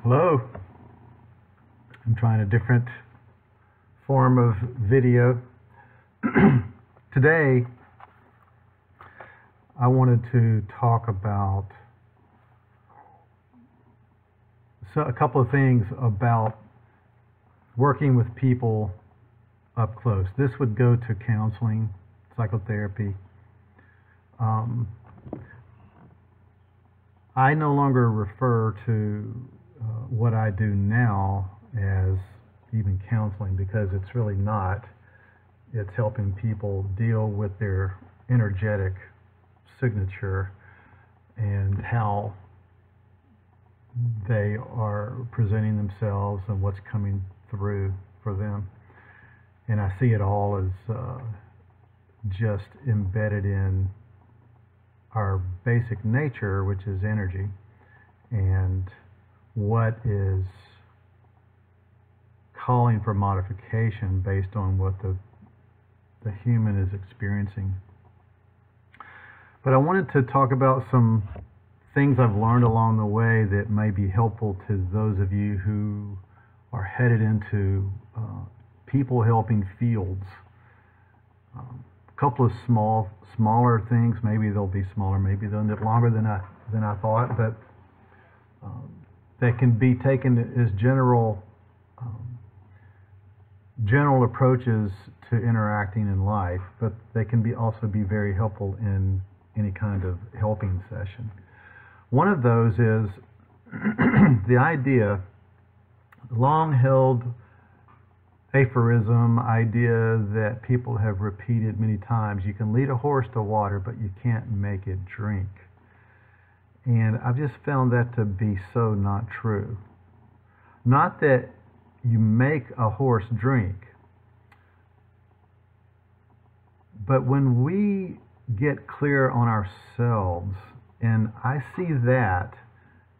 Hello. I'm trying a different form of video. Today, I wanted to talk about a couple of things about working with people up close. This would go to counseling, psychotherapy. I no longer refer to what I do now as even counseling, because it's really not. It's helping people deal with their energetic signature and how they are presenting themselves and what's coming through for them. And I see it all as just embedded in our basic nature, which is energy, and what is calling for modification based on what the human is experiencing. But I wanted to talk about some things I've learned along the way that may be helpful to those of you who are headed into people helping fields. A couple of smaller things. Maybe they'll be smaller, maybe they'll live longer than I thought, but they can be taken as general approaches to interacting in life, but they can also be very helpful in any kind of helping session. One of those is the idea, long-held aphorism idea that people have repeated many times: you can lead a horse to water, but you can't make it drink. And I've just found that to be so not true. Not that you make a horse drink, but when we get clear on ourselves, and I see that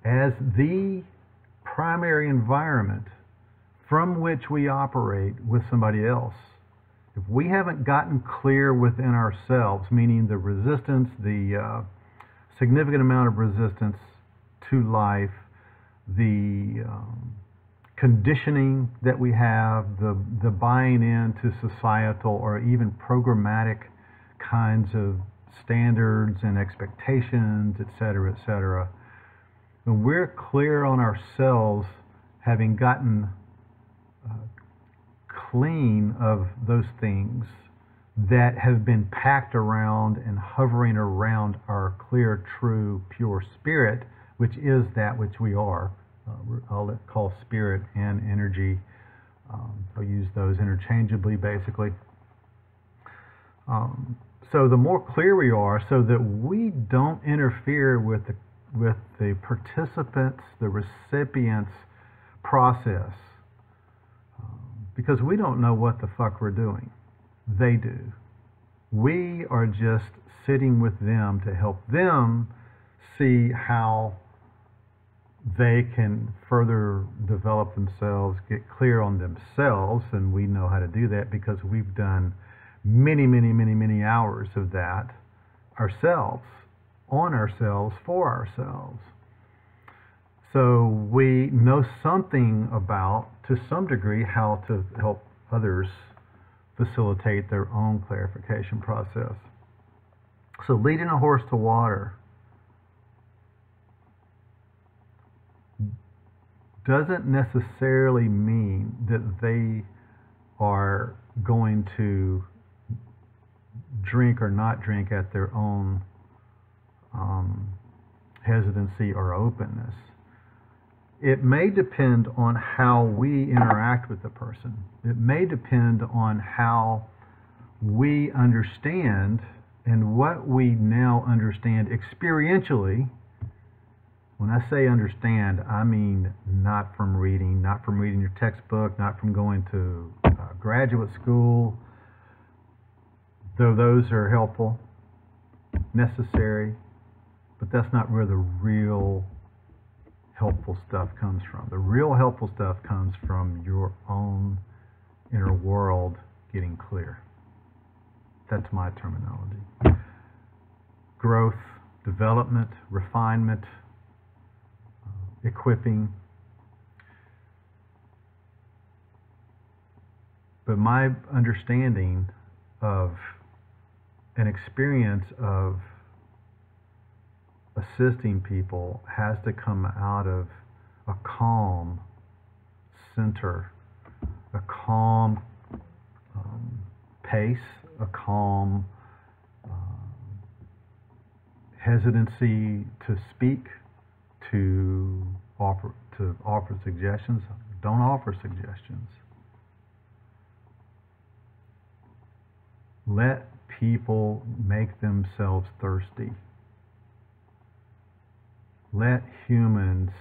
as the primary environment from which we operate with somebody else. If we haven't gotten clear within ourselves, meaning the resistance, the significant amount of resistance to life, the conditioning that we have, the buying into societal or even programmatic kinds of standards and expectations, etc., etc. When we're clear on ourselves, having gotten clean of those things that have been packed around and hovering around our clear, true, pure spirit, which is that which we are. I'll call spirit and energy. I'll use those interchangeably, basically. So the more clear we are, so that we don't interfere with the participants, the recipients' process, because we don't know what the fuck we're doing. They do. We are just sitting with them to help them see how they can further develop themselves, get clear on themselves, and we know how to do that because we've done many, many, many, many hours of that ourselves, on ourselves, for ourselves. So we know something about, to some degree, how to help others facilitate their own clarification process. So leading a horse to water doesn't necessarily mean that they are going to drink or not drink at their own hesitancy or openness. It may depend on how we interact with the person. It may depend on how we understand and what we now understand experientially. When I say understand, I mean not from reading your textbook, not from going to graduate school, though those are helpful, necessary, but that's not where the real helpful stuff comes from. The real helpful stuff comes from your own inner world getting clear. That's my terminology. Growth, development, refinement, equipping, But my understanding of an experience of assisting people has to come out of a calm center, a calm pace, a calm hesitancy to speak, to offer suggestions. Don't offer suggestions. Let people make themselves thirsty. Let humans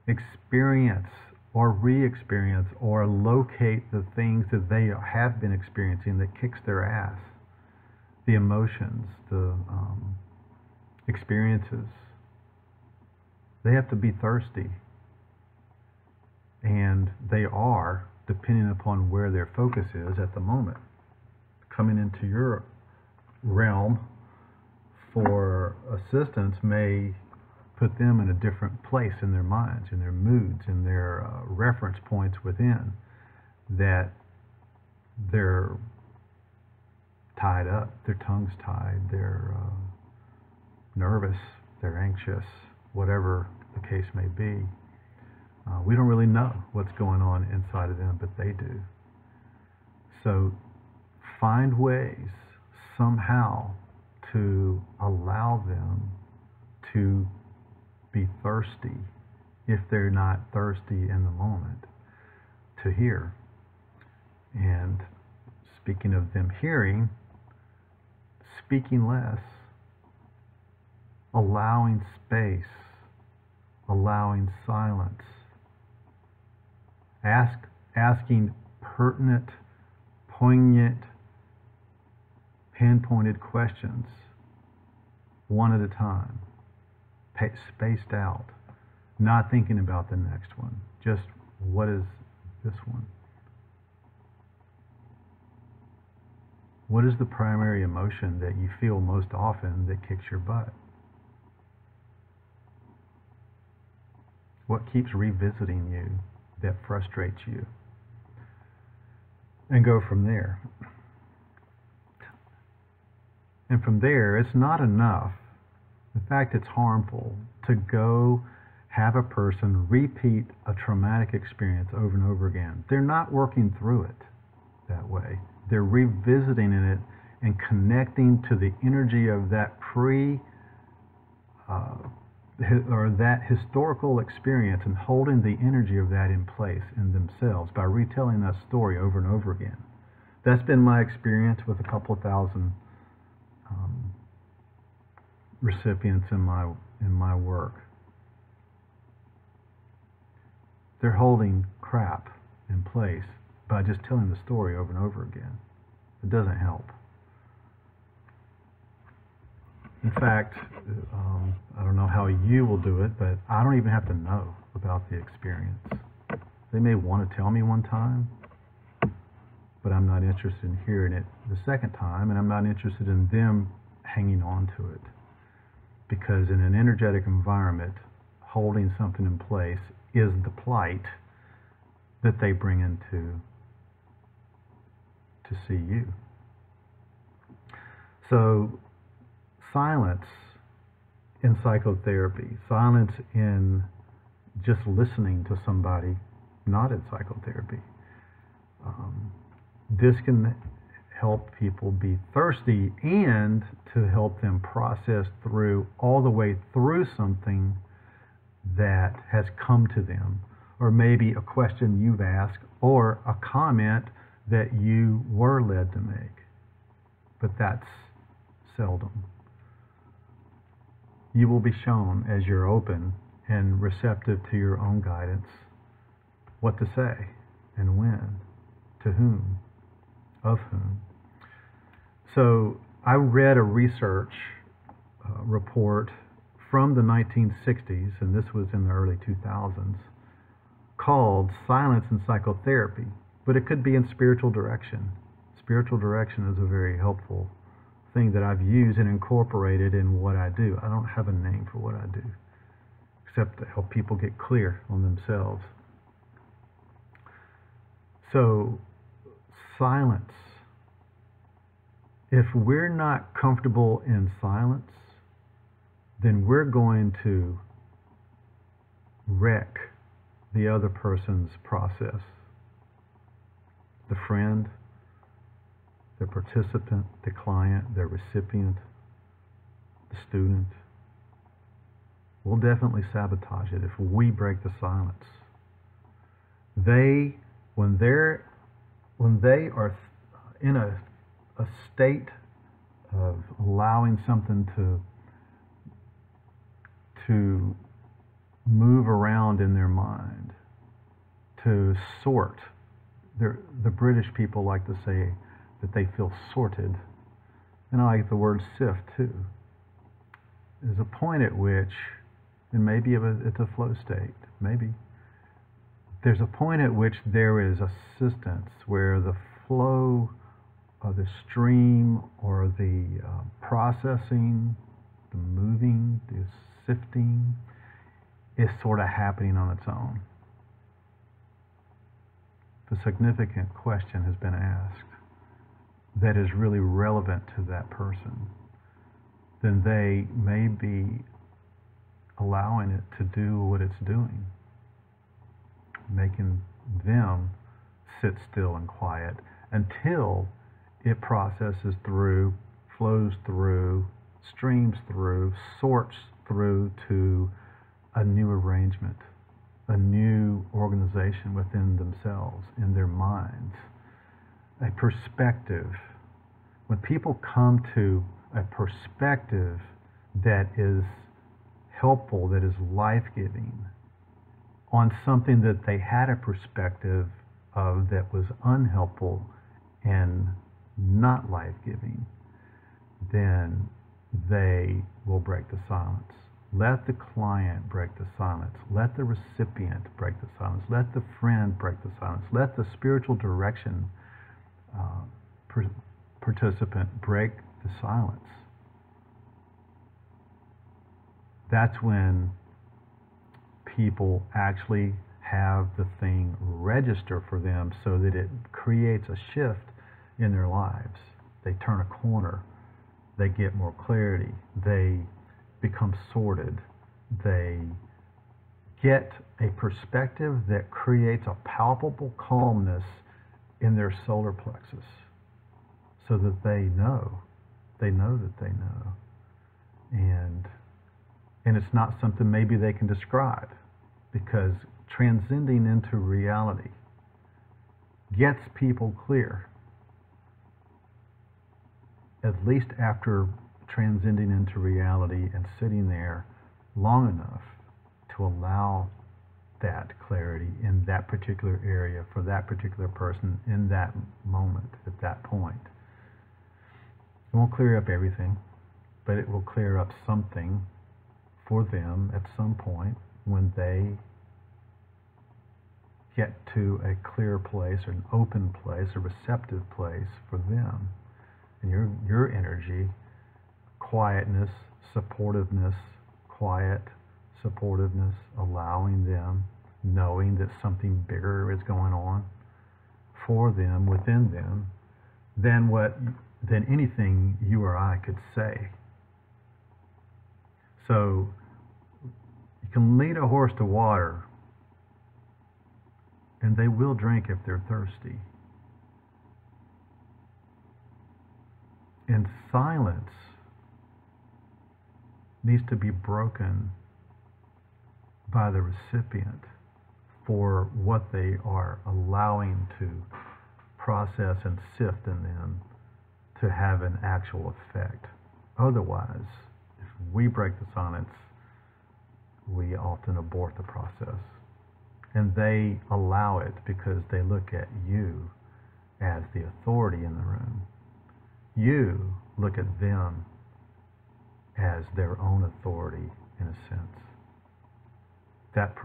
experience or re-experience or locate the things that they have been experiencing that kicks their ass. The emotions, the experiences. They have to be thirsty. And they are, depending upon where their focus is at the moment. Coming into your realm for assistance may put them in a different place in their minds, in their moods, in their reference points within, that they're tied up, their tongue's tied, they're nervous, they're anxious, whatever the case may be. We don't really know what's going on inside of them, but they do. So find ways somehow to allow them to be thirsty, if they're not thirsty in the moment, to hear. And speaking of them hearing, speaking less, allowing space, allowing silence, asking pertinent, poignant, pinpointed questions, one at a time, spaced out, not thinking about the next one, just what is this one? What is the primary emotion that you feel most often that kicks your butt? What keeps revisiting you that frustrates you? And go from there. And from there, it's not enough. In fact, it's harmful to go have a person repeat a traumatic experience over and over again. They're not working through it that way. They're revisiting it and connecting to the energy of that or that historical experience, and holding the energy of that in place in themselves by retelling that story over and over again. That's been my experience with a couple of thousand recipients in my work. They're holding crap in place by just telling the story over and over again. It doesn't help. In fact, I don't know how you will do it, but I don't even have to know about the experience. They may want to tell me one time, but I'm not interested in hearing it the second time, and I'm not interested in them hanging on to it. Because in an energetic environment, holding something in place is the plight that they bring into to see you. So silence in psychotherapy, silence in just listening to somebody not in psychotherapy. This can help people be thirsty and to help them process through all the way through something that has come to them, or maybe a question you've asked or a comment that you were led to make. But that's seldom. You will be shown, as you're open and receptive to your own guidance, what to say and when, to whom, of whom. So I read a research report from the 1960s, and this was in the early 2000s, called Silence in Psychotherapy, but it could be in spiritual direction. Spiritual direction is a very helpful thing that I've used and incorporated in what I do. I don't have a name for what I do, except to help people get clear on themselves. So silence. If we're not comfortable in silence, then we're going to wreck the other person's process. The friend, the participant, the client, the recipient, the student. We'll definitely sabotage it if we break the silence. When they are in a state of allowing something to move around in their mind, to sort. The British people like to say that they feel sorted, and I like the word sift too. There's a point at which, and maybe it's a flow state, maybe, there's a point at which there is assistance where the flow of the stream or the processing, the moving, the sifting is sort of happening on its own. The significant question has been asked that is really relevant to that person, then they may be allowing it to do what it's doing, making them sit still and quiet until it processes through, flows through, streams through, sorts through to a new arrangement, a new organization within themselves, in their minds, a perspective. When people come to a perspective that is helpful, that is life-giving, on something that they had a perspective of that was unhelpful and not life-giving, then they will break the silence. Let the client break the silence. Let the recipient break the silence. Let the friend break the silence. Let the spiritual direction participant break the silence. That's when people actually have the thing register for them so that it creates a shift in their lives. They turn a corner. They get more clarity. They become sorted. They get a perspective that creates a palpable calmness in their solar plexus so that they know that they know. And it's not something maybe they can describe, because transcending into reality gets people clear, at least after transcending into reality and sitting there long enough to allow that clarity in that particular area for that particular person in that moment, at that point. It won't clear up everything, but it will clear up something for them at some point when they get to a clear place, or an open place, a receptive place for them. And your energy, quietness, supportiveness, quiet, supportiveness, allowing them, knowing that something bigger is going on for them, within them, than anything you or I could say. So you can lead a horse to water, and they will drink if they're thirsty. And silence needs to be broken by the recipient for what they are allowing to process and sift in them to have an actual effect. Otherwise, if we break the silence, we often abort the process. And they allow it because they look at you as the authority in the room. You look at them as their own authority, in a sense. That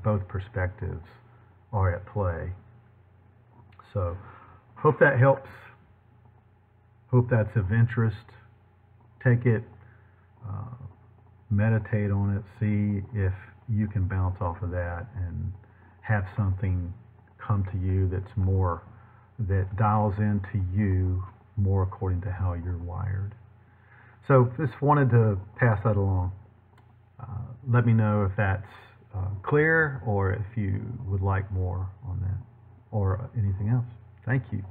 both perspectives are at play. So, hope that helps. Hope that's of interest. Take it, meditate on it, see if you can bounce off of that and have something come to you that's more that dials into you more according to how you're wired. So just wanted to pass that along. Let me know if that's clear, or if you would like more on that or anything else. Thank you.